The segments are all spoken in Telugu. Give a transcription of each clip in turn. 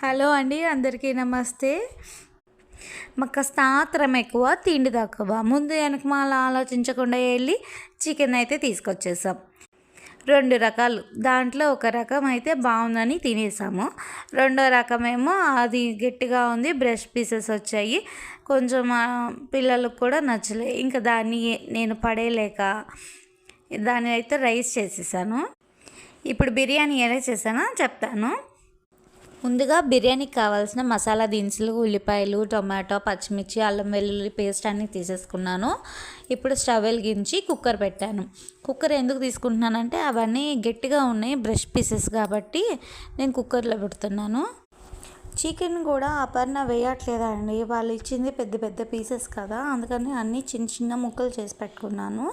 హలో అండి, అందరికీ నమస్తే. మాకు కాస్త ఆత్రం ఎక్కువ, తిండి తక్కువ. ముందు వెనకమాల ఆలోచించకుండా వెళ్ళి చికెన్ అయితే తీసుకొచ్చేసాం. 2 రకాలు. దాంట్లో ఒక రకం అయితే బాగుందని తినేసాము. రెండో రకమేమో అది గట్టిగా ఉంది, బ్రెస్ట్ పీసెస్ వచ్చాయి. కొంచెం పిల్లలకు కూడా నచ్చలే. ఇంకా దాన్ని నేను పడేయలేక దాన్ని అయితే రైస్ చేసేసాను. ఇప్పుడు బిర్యానీ ఎలా చేశానో చెప్తాను. ముందుగా బిర్యానీకి కావాల్సిన మసాలా దినుసులు, ఉల్లిపాయలు, టొమాటో, పచ్చిమిర్చి, అల్లం వెల్లుల్లి పేస్ట్ అన్నీ తీసేసుకున్నాను. ఇప్పుడు స్టవ్ వెలిగించి కుక్కర్ పెట్టాను. కుక్కర్ ఎందుకు తీసుకుంటున్నానంటే అవన్నీ గట్టిగా ఉన్నాయి, బ్రష్ పీసెస్ కాబట్టి నేను కుక్కర్లో పెడుతున్నాను. చికెన్ కూడా అపర్ణ వేయట్లేదండి, వాళ్ళు ఇచ్చింది పెద్ద పెద్ద పీసెస్ కదా, అందుకని అన్నీ చిన్న చిన్న ముక్కలు చేసి పెట్టుకున్నాను.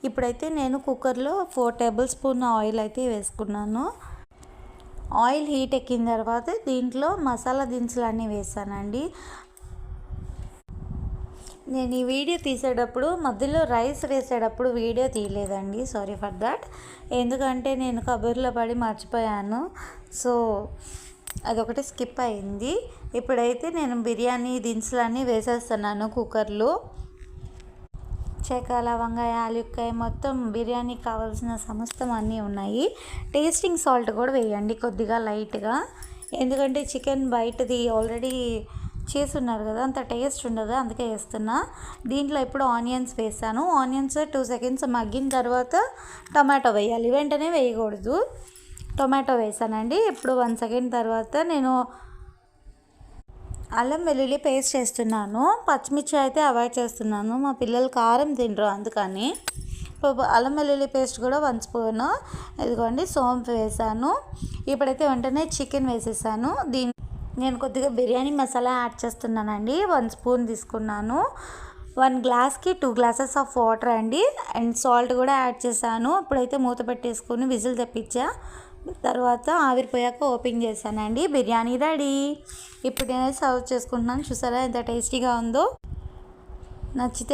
ఇప్పుడైతే నేను కుక్కర్లో 4 టేబుల్ స్పూన్ ఆయిల్ అయితే వేసుకున్నాను. ఆయిల్ హీట్ ఎక్కిన తర్వాత దీంట్లో మసాలా దినుసులు అన్నీ వేసానండి. నేను ఈ వీడియో తీసేటప్పుడు మధ్యలో రైస్ వేసేటప్పుడు వీడియో తీయలేదండి, సారీ ఫర్ దట్. ఎందుకంటే నేను కబుర్లో పడి మర్చిపోయాను, సో అదొకటి స్కిప్ అయింది. ఇప్పుడైతే నేను బిర్యానీ దినుసులన్నీ వేసేస్తున్నాను కుక్కర్లో. చెక్క, లవంగ, యాలక్కాయ, మొత్తం బిర్యానీకి కావాల్సిన సమస్తం అన్నీ ఉన్నాయి. టేస్టింగ్ సాల్ట్ కూడా వేయండి కొద్దిగా లైట్గా, ఎందుకంటే చికెన్ బయటది ఆల్రెడీ చేసున్నారు కదా, అంత టేస్ట్ ఉండదు, అందుకే వేస్తున్నా. దీంట్లో ఇప్పుడు ఆనియన్స్ వేసాను. ఆనియన్స్ 2 సెకండ్స్ మగ్గిన తర్వాత టమాటో వేయాలి, వెంటనే వేయకూడదు. టొమాటో వేసానండి. ఇప్పుడు 1 సెకండ్ తర్వాత నేను అల్లం వెల్లుల్లి పేస్ట్ చేస్తున్నాను. పచ్చిమిర్చి అయితే అవాయిడ్ చేస్తున్నాను, మా పిల్లలు కారం తినరు, అందుకని. అల్లం వెల్లుల్లి పేస్ట్ కూడా 1 స్పూన్, ఇదిగోండి సోంపు వేసాను. ఇప్పుడైతే వెంటనే చికెన్ వేసేసాను. నేను కొద్దిగా బిర్యానీ మసాలా యాడ్ చేస్తున్నానండి. 1 స్పూన్ తీసుకున్నాను. 1 గ్లాస్కి 2 గ్లాసెస్ ఆఫ్ వాటర్ అండి, అండ్ సాల్ట్ కూడా యాడ్ చేశాను. ఇప్పుడైతే మూత పెట్టేసుకుని విజిల్ తెప్పించా. తర్వాత ఆవిరిపోయాక ఓపెన్ చేశానండి. బిర్యానీ రెడీ. ఇప్పుడు నేను సర్వ్ చేసుకుంటున్నాను. చూసారా ఎంత టేస్టీగా ఉందో. నచ్చితే